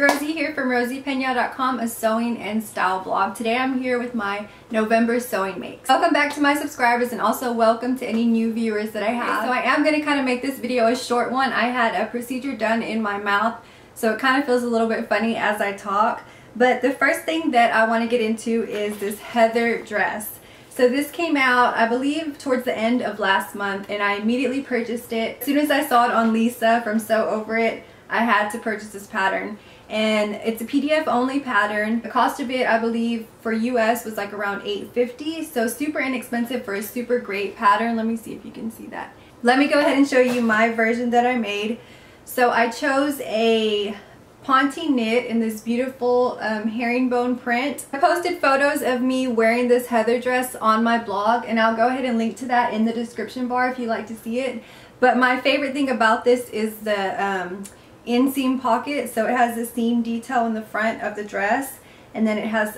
Rosy here from rosypena.com, a sewing and style blog. Today I'm here with my November sewing makes. Welcome back to my subscribers and also welcome to any new viewers that I have. So I am going to kind of make this video a short one. I had a procedure done in my mouth, so it kind of feels a little bit funny as I talk. But the first thing that I want to get into is this heather dress. So this came out, I believe, towards the end of last month, and I immediately purchased it. As soon as I saw it on Lisa from Sew Over It, I had to purchase this pattern. And it's a PDF only pattern. The cost of it, I believe, for US was like around $8.50, so super inexpensive for a super great pattern. Let me see if you can see that. Let me go ahead and show you my version that I made. So I chose a Ponte knit in this beautiful herringbone print. I posted photos of me wearing this heather dress on my blog, and I'll go ahead and link to that in the description bar if you'd like to see it. But my favorite thing about this is the inseam pocket. So it has the seam detail in the front of the dress, and then it has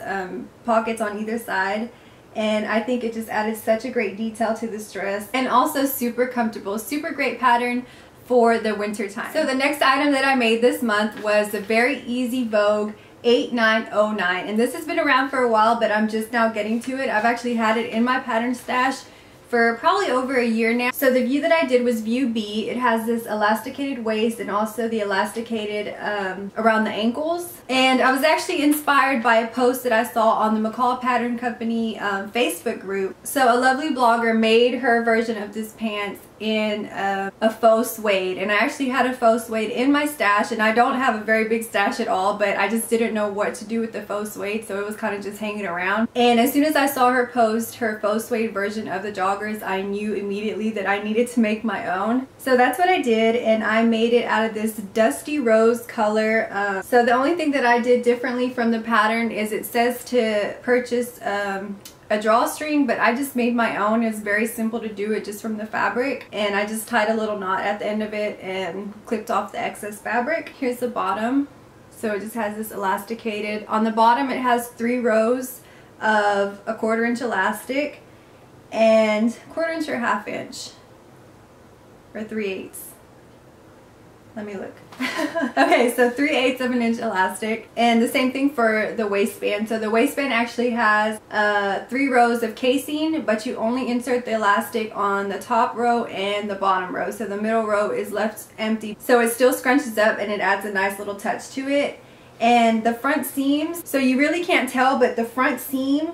pockets on either side, and I think it just added such a great detail to this dress, and also super comfortable. Super great pattern for the winter time. So the next item that I made this month was the Very Easy Vogue 8909, and this has been around for a while, but I'm just now getting to it. I've actually had it in my pattern stash for probably over a year now. So the view that I did was view B. It has this elasticated waist and also the elasticated around the ankles. And I was actually inspired by a post that I saw on the McCall Pattern Company Facebook group. So a lovely blogger made her version of this pants in a faux suede, and I actually had a faux suede in my stash, and I don't have a very big stash at all, but I just didn't know what to do with the faux suede, so it was kind of just hanging around. And as soon as I saw her post her faux suede version of the joggers, I knew immediately that I needed to make my own. So that's what I did, and I made it out of this dusty rose color. So the only thing that I did differently from the pattern is it says to purchase a drawstring, but I just made my own. It's very simple to do it just from the fabric, and I just tied a little knot at the end of it and clipped off the excess fabric. Here's the bottom. So it just has this elasticated. On the bottom it has 3 rows of a 1/4 inch elastic and 1/4 inch or 1/2 inch or 3/8. Let me look. Okay, so 3/8 of an inch elastic, and the same thing for the waistband. So the waistband actually has 3 rows of casing, but you only insert the elastic on the top row and the bottom row. So the middle row is left empty. So it still scrunches up and it adds a nice little touch to it. And the front seams, so you really can't tell, but the front seam,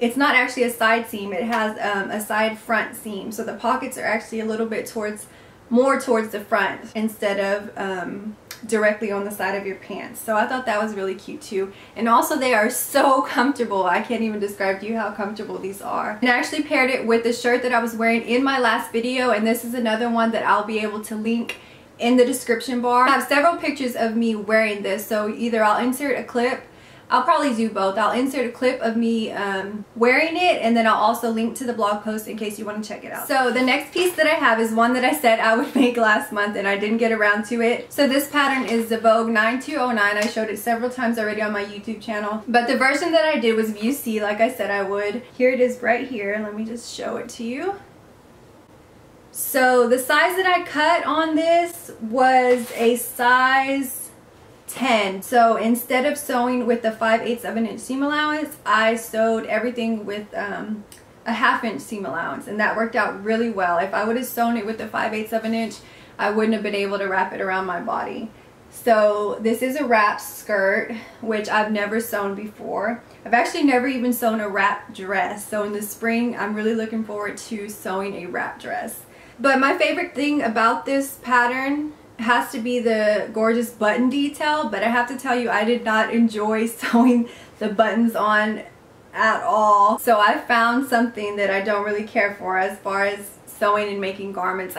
it's not actually a side seam. It has a side front seam. So the pockets are actually a little bit more towards the front instead of directly on the side of your pants. So I thought that was really cute too. And also they are so comfortable. I can't even describe to you how comfortable these are. And I actually paired it with the shirt that I was wearing in my last video, and this is another one that I'll be able to link in the description bar. I have several pictures of me wearing this, so either I'll insert a clip, I'll probably do both. I'll insert a clip of me wearing it, and then I'll also link to the blog post in case you want to check it out. So the next piece that I have is one that I said I would make last month and I didn't get around to it. So this pattern is the Vogue 9209. I showed it several times already on my YouTube channel, but the version that I did was view C, like I said I would. Here it is right here. Let me just show it to you. So the size that I cut on this was a size 10. So instead of sewing with the 5/8 of an inch seam allowance, I sewed everything with a 1/2 inch seam allowance, and that worked out really well. If I would have sewn it with the 5/8 of an inch, I wouldn't have been able to wrap it around my body. So this is a wrap skirt, which I've never sewn before. I've actually never even sewn a wrap dress, so in the spring I'm really looking forward to sewing a wrap dress. But my favorite thing about this pattern has to be the gorgeous button detail, but I have to tell you, I did not enjoy sewing the buttons on at all. So I found something that I don't really care for as far as sewing and making garments.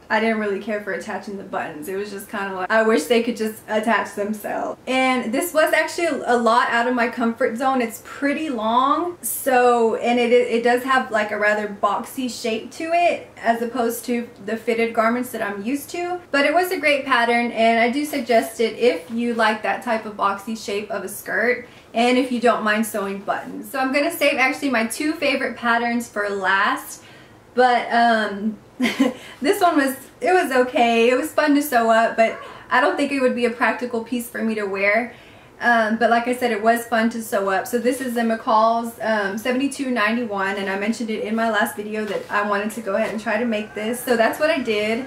I didn't really care for attaching the buttons. It was just kind of like, I wish they could just attach themselves. And this was actually a lot out of my comfort zone. It's pretty long, so, and it does have like a rather boxy shape to it as opposed to the fitted garments that I'm used to. But it was a great pattern, and I do suggest it if you like that type of boxy shape of a skirt and if you don't mind sewing buttons. So I'm gonna save actually my 2 favorite patterns for last. But this one was okay. It was fun to sew up, but I don't think it would be a practical piece for me to wear. But like I said, it was fun to sew up. So this is a McCall's 7291, and I mentioned it in my last video that I wanted to go ahead and try to make this. So that's what I did.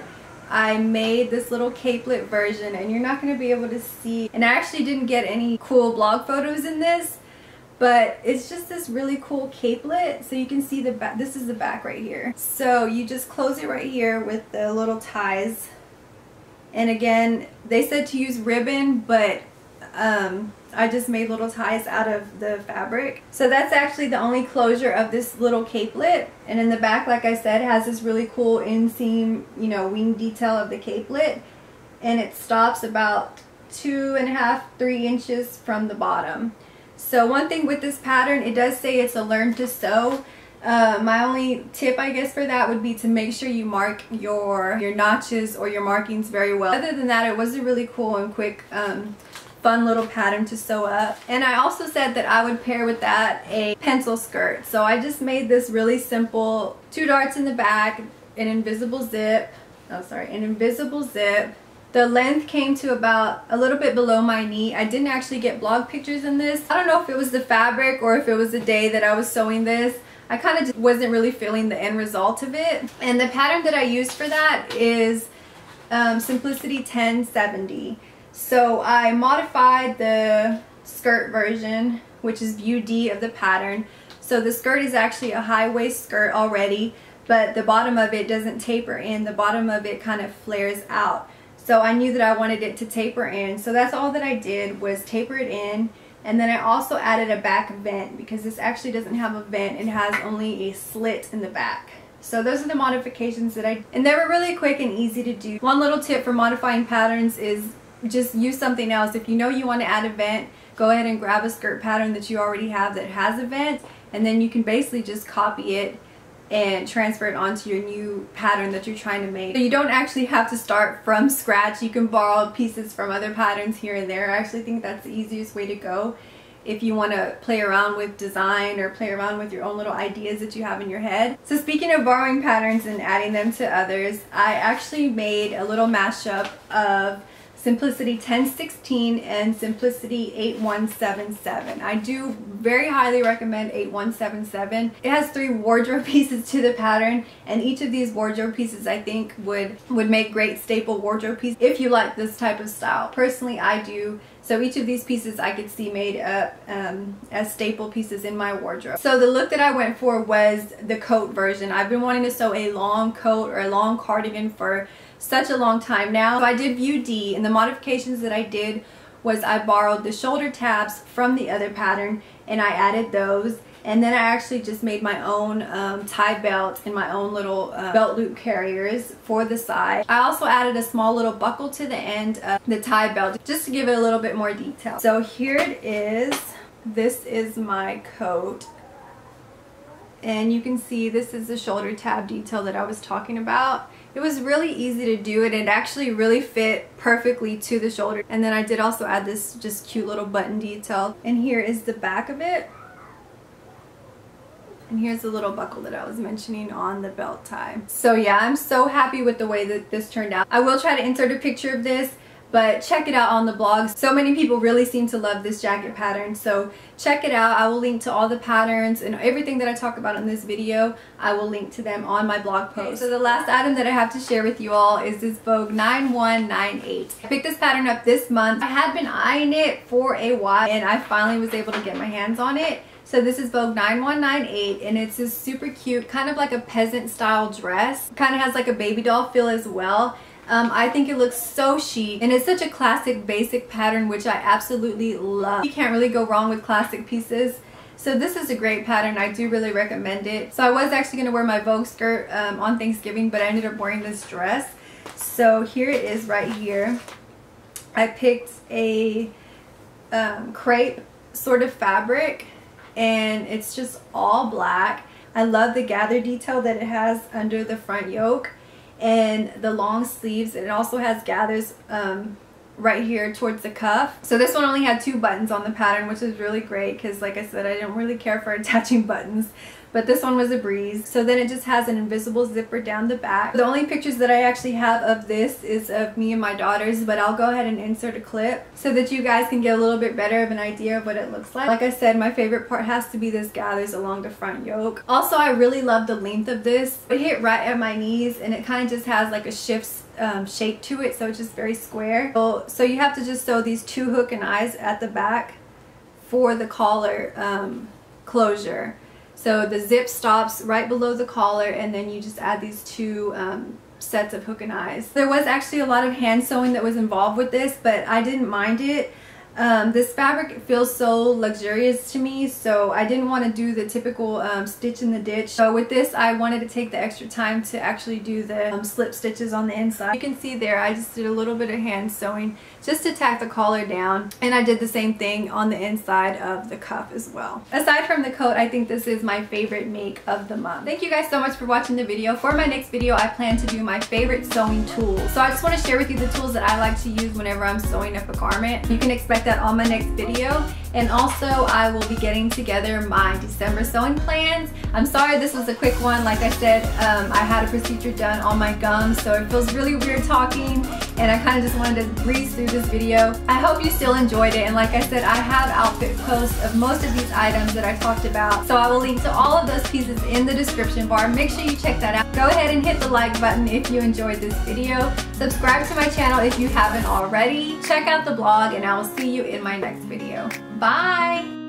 I made this little capelet version, and you're not going to be able to see. And I actually didn't get any cool blog photos in this, but it's just this really cool capelet. So you can see the back. This is the back right here. So you just close it right here with the little ties. And again, they said to use ribbon, but I just made little ties out of the fabric. So that's actually the only closure of this little capelet. And in the back, like I said, has this really cool inseam, you know, wing detail of the capelet. And it stops about 2.5, 3 inches from the bottom. So one thing with this pattern, it does say it's a learn to sew. My only tip, I guess, for that would be to make sure you mark your notches or your markings very well. Other than that, it was a really cool and quick fun little pattern to sew up. And I also said that I would pair with that a pencil skirt. So I just made this really simple 2 darts in the back, an invisible zip. The length came to about a little bit below my knee. I didn't actually get blog pictures in this. I don't know if it was the fabric or if it was the day that I was sewing this. I kind of just wasn't really feeling the end result of it. And the pattern that I used for that is Simplicity 1070. So I modified the skirt version, which is view D of the pattern. So the skirt is actually a high waist skirt already, but the bottom of it doesn't taper in. The bottom of it kind of flares out. So I knew that I wanted it to taper in. So that's all that I did, was taper it in. And then I also added a back vent, because this actually doesn't have a vent. It has only a slit in the back. So those are the modifications that I did. And they were really quick and easy to do. One little tip for modifying patterns is just use something else. If you know you want to add a vent, go ahead and grab a skirt pattern that you already have that has a vent, and then you can basically just copy it and transfer it onto your new pattern that you're trying to make. So you don't actually have to start from scratch. You can borrow pieces from other patterns here and there. I actually think that's the easiest way to go if you want to play around with design or play around with your own little ideas that you have in your head. So speaking of borrowing patterns and adding them to others, I actually made a little mashup of Simplicity 1016 and Simplicity 8177. I do very highly recommend 8177. It has 3 wardrobe pieces to the pattern, and each of these wardrobe pieces I think would make great staple wardrobe pieces if you like this type of style. Personally, I do. So each of these pieces I could see made up as staple pieces in my wardrobe. So the look that I went for was the coat version. I've been wanting to sew a long coat or a long cardigan for such a long time now. So I did view D, and the modifications that I did was I borrowed the shoulder tabs from the other pattern and I added those, and then I actually just made my own tie belt and my own little belt loop carriers for the side. I also added a small little buckle to the end of the tie belt just to give it a little bit more detail. So here it is. This is my coat. And you can see this is the shoulder tab detail that I was talking about. It was really easy to do, and it actually really fit perfectly to the shoulder. And then I did also add this just cute little button detail. And here is the back of it. And here's the little buckle that I was mentioning on the belt tie. So yeah, I'm so happy with the way that this turned out. I will try to insert a picture of this, but check it out on the blog. So many people really seem to love this jacket pattern, so check it out. I will link to all the patterns and everything that I talk about in this video. I will link to them on my blog post. So the last item that I have to share with you all is this Vogue 9198. I picked this pattern up this month. I had been eyeing it for a while, and I finally was able to get my hands on it. So this is Vogue 9198, and it's this super cute, kind of like a peasant style dress. Kind of has like a baby doll feel as well. I think it looks so chic, and it's such a classic basic pattern, which I absolutely love. You can't really go wrong with classic pieces. So this is a great pattern. I do really recommend it. So I was actually going to wear my Vogue skirt on Thanksgiving, but I ended up wearing this dress. So here it is right here. I picked a crepe sort of fabric, and it's just all black. I love the gather detail that it has under the front yoke and the long sleeves. It also has gathers right here towards the cuff. So this one only had 2 buttons on the pattern, which is really great because, like I said, I didn't really care for attaching buttons. but this one was a breeze. So then it just has an invisible zipper down the back. The only pictures that I actually have of this is of me and my daughters, but I'll go ahead and insert a clip so that you guys can get a little bit better of an idea of what it looks like. Like I said, my favorite part has to be this gathers along the front yoke. Also, I really love the length of this. It hit right at my knees and it kind of just has like a shift shape to it, so it's just very square. So you have to just sew these 2 hook and eyes at the back for the collar closure. So the zip stops right below the collar, and then you just add these 2 sets of hook and eyes. There was actually a lot of hand sewing that was involved with this, but I didn't mind it. This fabric feels so luxurious to me, so I didn't want to do the typical stitch in the ditch. So with this, I wanted to take the extra time to actually do the slip stitches on the inside. You can see there, I just did a little bit of hand sewing just to tack the collar down, and I did the same thing on the inside of the cuff as well. Aside from the coat, I think this is my favorite make of the month. Thank you guys so much for watching the video. For my next video, I plan to do my favorite sewing tools. So I just want to share with you the tools that I like to use whenever I'm sewing up a garment. You can expect that on my next video. And also, I will be getting together my December sewing plans. I'm sorry this was a quick one. Like I said, I had a procedure done on my gums, so it feels really weird talking, and I kind of just wanted to breeze through this video. I hope you still enjoyed it, and like I said, I have outfit posts of most of these items that I talked about, so I will link to all of those pieces in the description bar. Make sure you check that out. Go ahead and hit the like button if you enjoyed this video. Subscribe to my channel if you haven't already. Check out the blog, and I will see you in my next video. Bye!